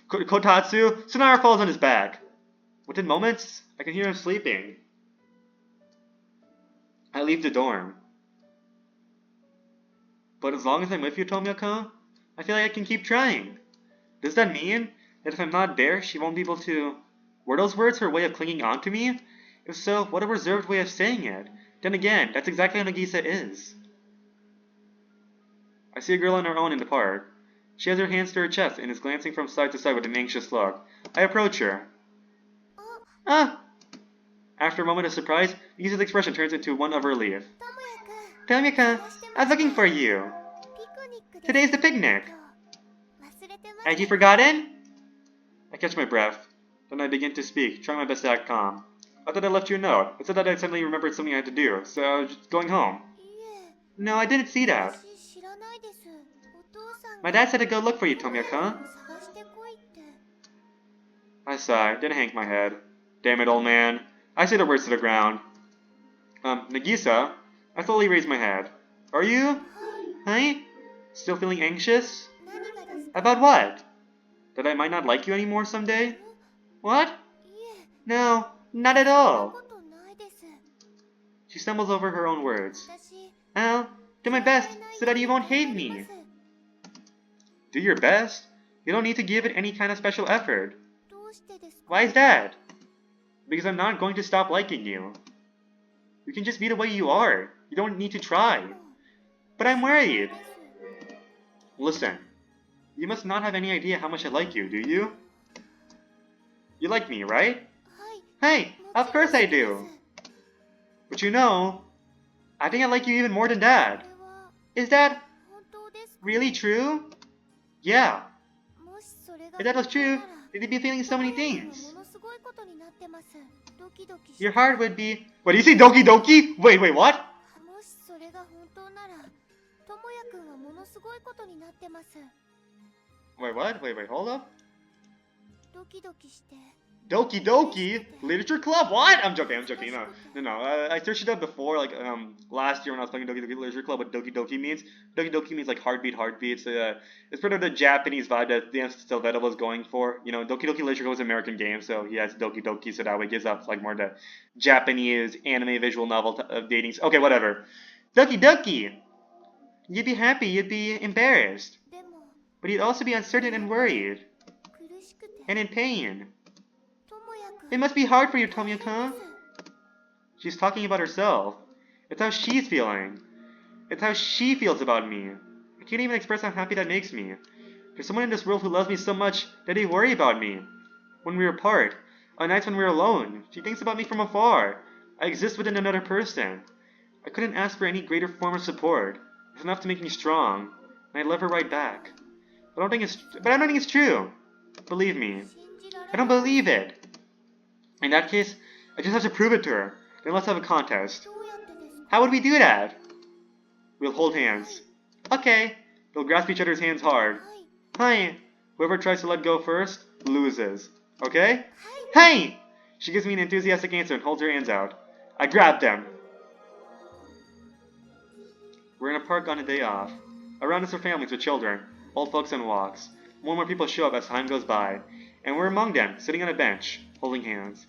[SPEAKER 1] kotatsu, Sonara falls on his back. Within moments, I can hear him sleeping. I leave the dorm. But as long as I'm with you, Tomoko, I feel like I can keep trying. Does that mean that if I'm not there, she won't be able to... Were those words her way of clinging on to me? If so, what a reserved way of saying it. Then again, that's exactly how Nagisa is. I see a girl on her own in the park. She has her hands to her chest and is glancing from side to side with an anxious look. I approach her. Ah! After a moment of surprise, Nagisa's expression turns into one of relief. Tomoko, I was looking for you. Today's the picnic. Had you forgotten? I catch my breath. Then I begin to speak, trying my best to act calm. I thought I left you a note. It said that I suddenly remembered something I had to do, so I was just going home. No, I didn't see that. My dad said to go look for you, Tomoko. I sigh, then hang my head. Damn it, old man. I say the words to the ground. Nagisa? I slowly raise my head. Are you? Huh? Still feeling anxious? About what? That I might not like you anymore someday? What? No, not at all. She stumbles over her own words. I'll do my best so that you won't hate me. Do your best? You don't need to give it any kind of special effort. Why is that? Because I'm not going to stop liking you. You can just be the way you are. You don't need to try. But I'm worried. Listen, you must not have any idea how much I like you, do you? You like me, right? Hey, of course I do. But you know, I think I like you even more than that. Is that really true? Yeah. If that was true, then you'd be feeling so many things. Your heart would be... What, do you say Doki Doki? Wait, what? Wait, what? Wait, hold up. Doki Doki Literature Club. What? I'm joking. No. I searched it up before, like last year when I was playing Doki Doki Literature Club. What Doki Doki means? Doki Doki means like heartbeat. It's sort of the Japanese vibe that Dan Silvetta was going for. You know, Doki Doki Literature Club was an American game, so he has Doki Doki, so that way it gives up like more the Japanese anime visual novel of dating. Okay, whatever. Doki Doki. You'd be happy. You'd be embarrassed, but you'd also be uncertain and worried, and in pain. It must be hard for you, Tomoko. She's talking about herself. It's how she's feeling. It's how she feels about me. I can't even express how happy that makes me. There's someone in this world who loves me so much that they worry about me. When we're apart, On nights when we're alone, she thinks about me from afar. I exist within another person. I couldn't ask for any greater form of support. It's enough to make me strong, and I love her right back. But I don't think it's true. Believe me. I don't believe it. In that case, I just have to prove it to her. Then let's have a contest. How would we do that? We'll hold hands. Okay. We'll grasp each other's hands hard. Hi. Whoever tries to let go first, loses. Okay? Hey! She gives me an enthusiastic answer and holds her hands out. I grab them. We're in a park on a day off. Around us are families with children, old folks on walks. More and more people show up as time goes by. And we're among them, sitting on a bench, holding hands.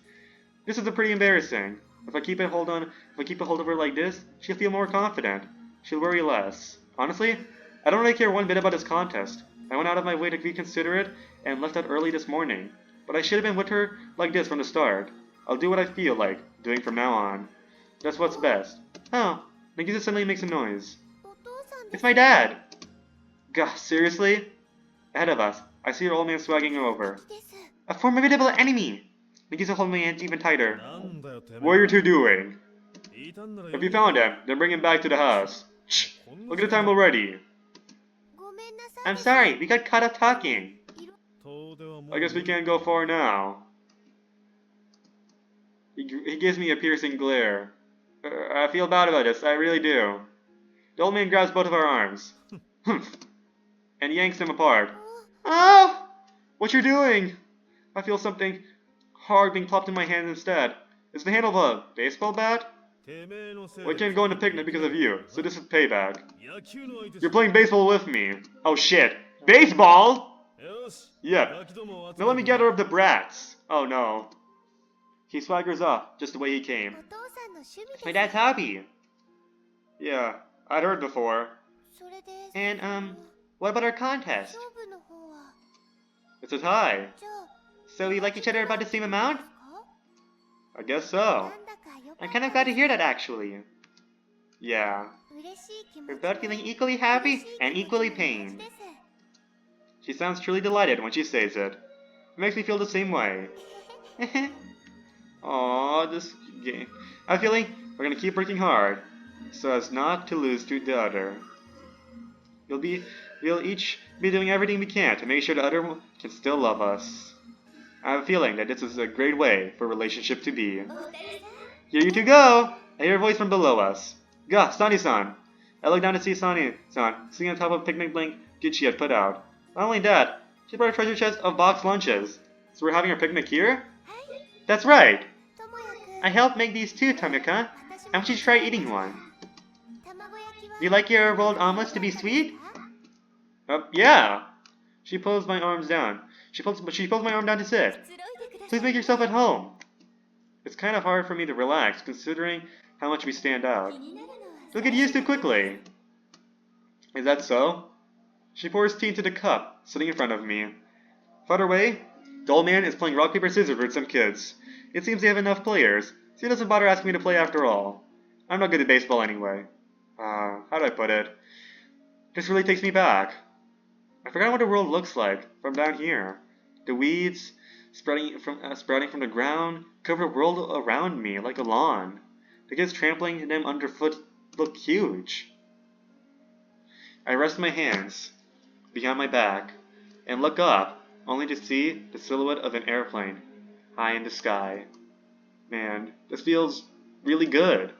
[SPEAKER 1] This is pretty embarrassing. If I keep a hold of her like this, she'll feel more confident. She'll worry less. Honestly, I don't really care one bit about this contest. I went out of my way to be considerate and left out early this morning. But I should have been with her like this from the start. I'll do what I feel like doing from now on. That's what's best. Oh, Nagisa suddenly makes a noise. It's my dad! Gah, seriously? Ahead of us, I see your old man swagging over. A formidable enemy! Nagisa holds my hand even tighter. What are you two doing? If you found him, then bring him back to the house. Shh! Look at the time already. I'm sorry, we got caught up talking. I guess we can't go far now. He gives me a piercing glare. I feel bad about this, I really do. The old man grabs both of our arms. And yanks them apart. Oh! What you're doing? I feel something hard being plopped in my hand instead. It's the handle of a baseball bat? We can't go on a picnic because of you, so this is payback. You're playing baseball with me. Oh shit. Baseball? Yep. Now let me gather up the brats. Oh no. He swaggers off, just the way he came. It's my dad's hobby. Yeah, I'd heard before. And, what about our contest? It's a tie. So we like each other about the same amount? I guess so. I'm kind of glad to hear that, actually. Yeah. We're both feeling equally happy and equally pained. She sounds truly delighted when she says it. It makes me feel the same way. Aww, this game. I'm feeling we're gonna keep working hard, so as not to lose to the other. We'll each be doing everything we can to make sure the other can still love us. I have a feeling that this is a great way for a relationship to be. Here you two go! I hear a voice from below us. Gah, Sani-san! I look down to see Sani-san sitting on top of a picnic blanket she had put out. Not only that, she brought a treasure chest of boxed lunches. So we're having our picnic here? That's right! I helped make these too, Tamika. I want you to try eating one. Do you like your rolled omelets to be sweet? Yeah! She pulls my arms down. She pulls my arm down to sit. Please make yourself at home. It's kind of hard for me to relax, considering how much we stand out. You'll get used to it quickly. Is that so? She pours tea into the cup, sitting in front of me. Farther away, the old man is playing rock, paper, scissors with some kids. It seems they have enough players, so he doesn't bother asking me to play after all. I'm not good at baseball anyway. How do I put it? This really takes me back. I forgot what the world looks like from down here. The weeds sprouting from the ground cover the world around me like a lawn. The kids trampling them underfoot look huge. I rest my hands behind my back and look up, only to see the silhouette of an airplane high in the sky. Man, this feels really good.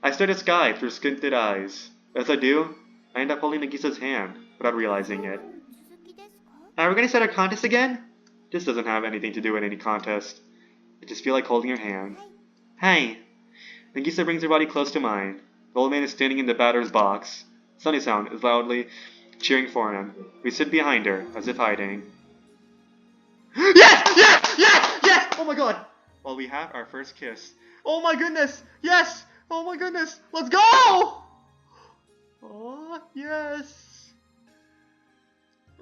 [SPEAKER 1] I stare at the sky through squinted eyes. As I do, I end up holding Nagisa's hand without realizing it. Are we gonna start a contest again? This doesn't have anything to do with any contest. I just feel like holding her hand. Hi. Nagisa brings her body close to mine. The old man is standing in the batter's box. Sunny-san is loudly cheering for him. We sit behind her, as if hiding. Yes! Yes! Yes! Yes! Oh my god! Well, we have our first kiss. Oh my goodness! Yes! Oh my goodness! Let's go! Oh, yes!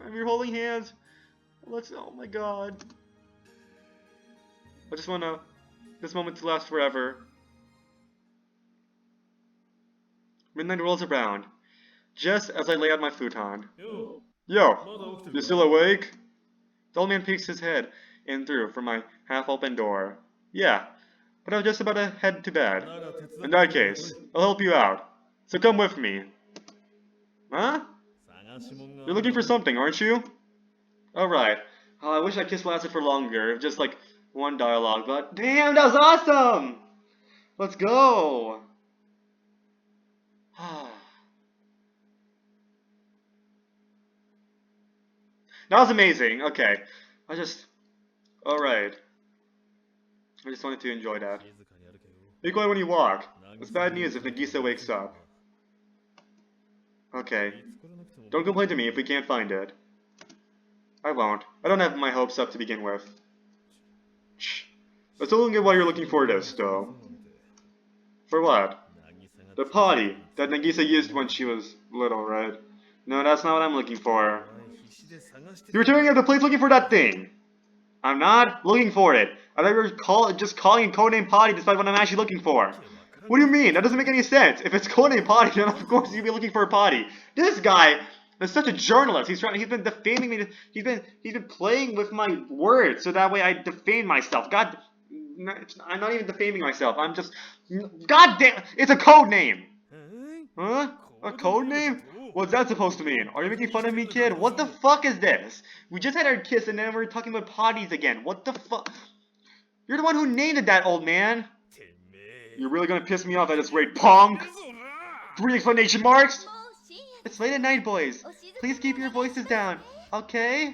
[SPEAKER 1] And we're holding hands. Oh my god. I just want this moment to last forever. Midnight rolls around, just as I lay out my futon. Yo, you still awake? The old man peeks his head in through from my half-open door. Yeah, but I was just about to head to bed. In that case, I'll help you out. So come with me. Huh? You're looking for something, aren't you? Alright. I wish that kiss lasted for longer, just like one dialogue, but damn, that was awesome! Let's go! That was amazing. Okay. Alright. I just wanted to enjoy that. Be quiet when you walk. It's bad news if Nagisa wakes up. Okay. Don't complain to me if we can't find it. I won't. I don't have my hopes up to begin with. Shh. I still don't get why you're looking for this, though. For what? The potty that Nagisa used when she was little, right? No, that's not what I'm looking for. You're tearing up the place looking for that thing! I'm not looking for it. I thought you were just calling it codename potty despite what I'm actually looking for. What do you mean? That doesn't make any sense. If it's codename potty, then of course you'd be looking for a potty. This guy is such a journalist. He's been defaming me. He's been playing with my words so that way I defame myself. God, I'm not even defaming myself. I'm just, God damn, it's a code name. Huh? A code name? What's that supposed to mean? Are you making fun of me, kid? What the fuck is this? We just had our kiss and then we're talking about potties again. What the fuck? You're the one who named it that, old man. You're really gonna piss me off at this rate, punk? 3 exclamation marks? It's late at night, boys. Please keep your voices down, okay?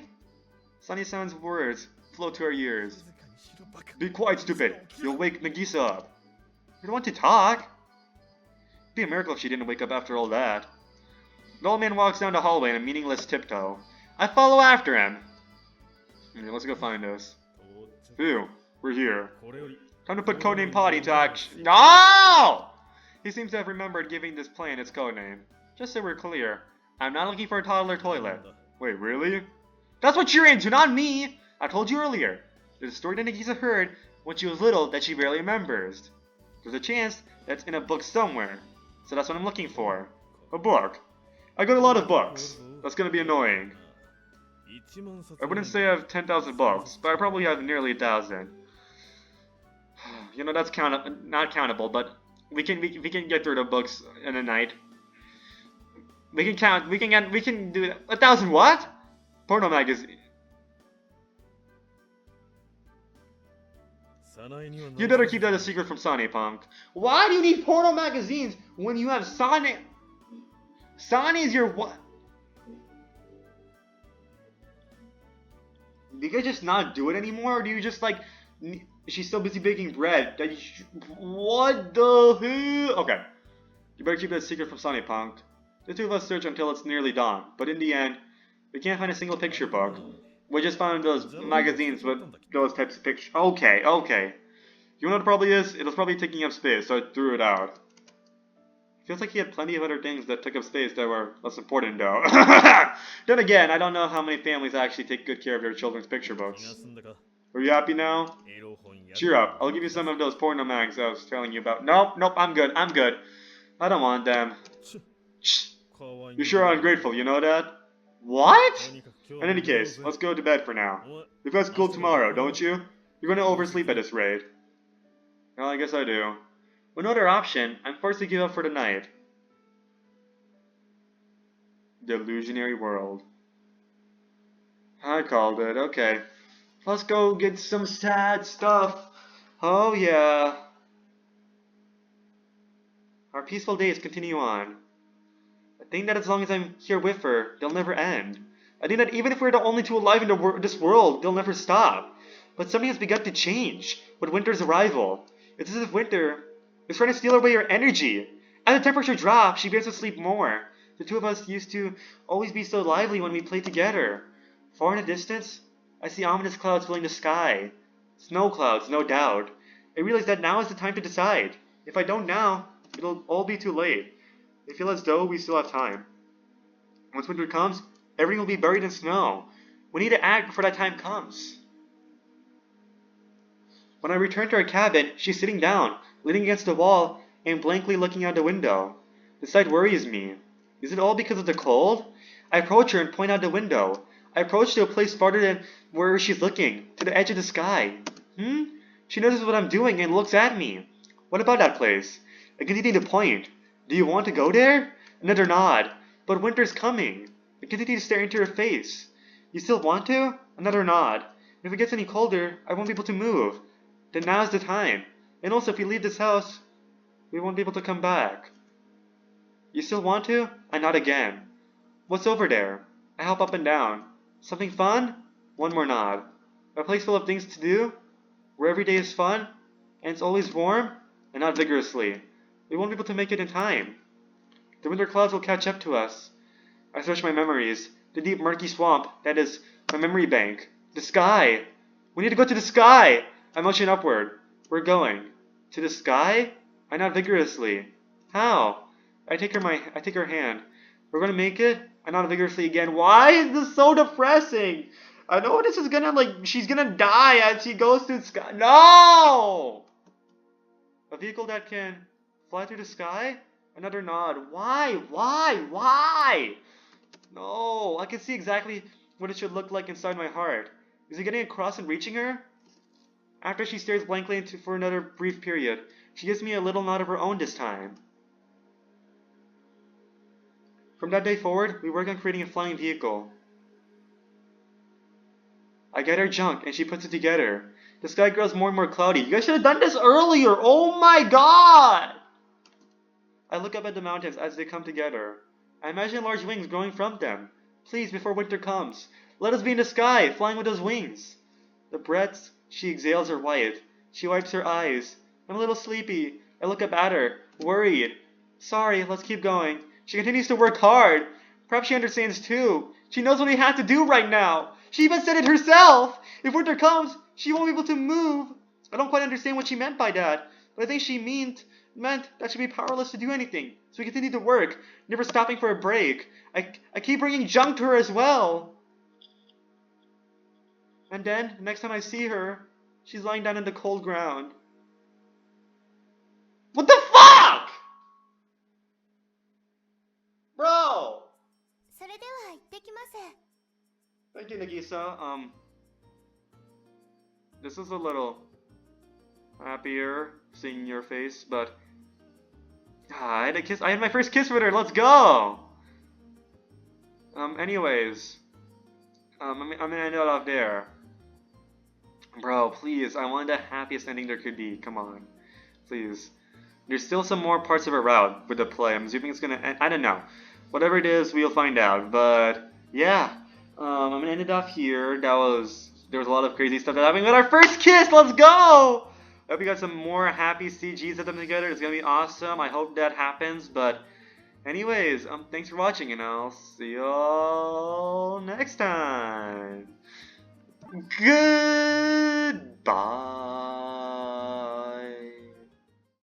[SPEAKER 1] Sunny-san's words flow to our ears. Be quiet, stupid. You'll wake Nagisa up. You don't want to talk. It'd be a miracle if she didn't wake up after all that. The old man walks down the hallway in a meaningless tiptoe. I follow after him. Okay, let's go find us. Phew, we're here. Time to put codename potty into action. No! He seems to have remembered giving this plan its codename. Just so we're clear, I'm not looking for a toddler toilet. Wait, really? That's what you're into, not me! I told you earlier. There's a story that Nagisa heard when she was little that she barely remembers. There's a chance that's in a book somewhere. So that's what I'm looking for. A book. I got a lot of books. That's gonna be annoying. I wouldn't say I have 10,000 books, but I probably have nearly 1,000. You know, that's not countable, but we can get through the books in a night. We can do 1,000 what? Porno magazine. You better keep that a secret from Sane, punk. Why do you need porno magazines when you have Sane? Sane is your what? Do you guys just not do it anymore, or do you just like? She's so busy baking bread that what the hell? Okay, you better keep that secret from Sane, punk. The two of us search until it's nearly dawn, but in the end, we can't find a single picture book. We just found those magazines with those types of pictures. Okay. You know what it probably is? It was probably taking up space, so I threw it out. Feels like he had plenty of other things that took up space that were less important, though. Then again, I don't know how many families actually take good care of their children's picture books. Are you happy now? Cheer up. I'll give you some of those porno mags I was telling you about. Nope, I'm good. I don't want them. Shh. You sure are ungrateful, you know that? What? In any case, let's go to bed for now. You've got school tomorrow, don't you? You're going to oversleep at this rate. Well, I guess I do. With no other option, I'm forced to give up for the night. The illusionary world. I called it, okay. Let's go get some sad stuff. Oh yeah. Our peaceful days continue on. I think that as long as I'm here with her, they'll never end. I think that even if we're the only two alive in this world, they'll never stop. But something has begun to change with winter's arrival. It's as if winter is trying to steal away your energy. As the temperature drops, she begins to sleep more. The two of us used to always be so lively when we played together. Far in the distance, I see ominous clouds filling the sky. Snow clouds, no doubt. I realize that now is the time to decide. If I don't now, it'll all be too late. I feel as though we still have time. Once winter comes, everything will be buried in snow. We need to act before that time comes. When I return to our cabin, she's sitting down, leaning against the wall, and blankly looking out the window. The sight worries me. Is it all because of the cold? I approach her and point out the window. I approached to a place farther than where she's looking, to the edge of the sky. She notices what I'm doing and looks at me. What about that place? I continue to point. Do you want to go there? Another nod. But winter's coming. I continue to stare into her face. You still want to? Another nod. If it gets any colder, I won't be able to move. Then now's the time. And also, if we leave this house, we won't be able to come back. You still want to? I nod again. What's over there? I hop up and down. Something fun? One more nod. A place full of things to do? Where every day is fun? And it's always warm? I nod vigorously. We won't be able to make it in time. The winter clouds will catch up to us. I search my memories. The deep murky swamp, that is, my memory bank. The sky! We need to go to the sky! I motion upward. We're going. To the sky? I nod vigorously. How? I take her hand. We're gonna make it? I nod vigorously again. Why is this so depressing? I know this is gonna, she's gonna die as she goes to the sky. No! A vehicle that can fly through the sky? Another nod. Why? Why? No, I can see exactly what it should look like inside my heart. Is it getting across and reaching her? After she stares blankly for another brief period, she gives me a little nod of her own this time. From that day forward, we work on creating a flying vehicle. I get her junk, and she puts it together. The sky grows more and more cloudy. You guys should have done this earlier! Oh my god! I look up at the mountains as they come together. I imagine large wings growing from them. Please, before winter comes, let us be in the sky, flying with those wings. The breaths she exhales are white. She wipes her eyes. I'm a little sleepy. I look up at her, worried. Sorry, let's keep going. She continues to work hard. Perhaps she understands too. She knows what we have to do right now. She even said it herself. If winter comes, she won't be able to move. I don't quite understand what she meant by that, but I think she meant that she'd be powerless to do anything. So we continue to work, never stopping for a break. I keep bringing junk to her as well. And then, the next time I see her, she's lying down in the cold ground. What the fuck? Bro! Thank you, Nagisa. This is a little happier seeing your face, but I had my first kiss with her. Let's go. Anyways, I'm gonna end it off there. Bro, please, I want the happiest ending there could be. Come on, please. There's still some more parts of a route with the play. I'm assuming it's gonna end. I don't know. Whatever it is, we'll find out. But yeah, I'm gonna end it off here. There was a lot of crazy stuff that happened with our first kiss. Let's go. I hope we got some more happy CGs of them together. It's gonna be awesome. I hope that happens. But anyways, thanks for watching, and I'll see y'all next time. Goodbye.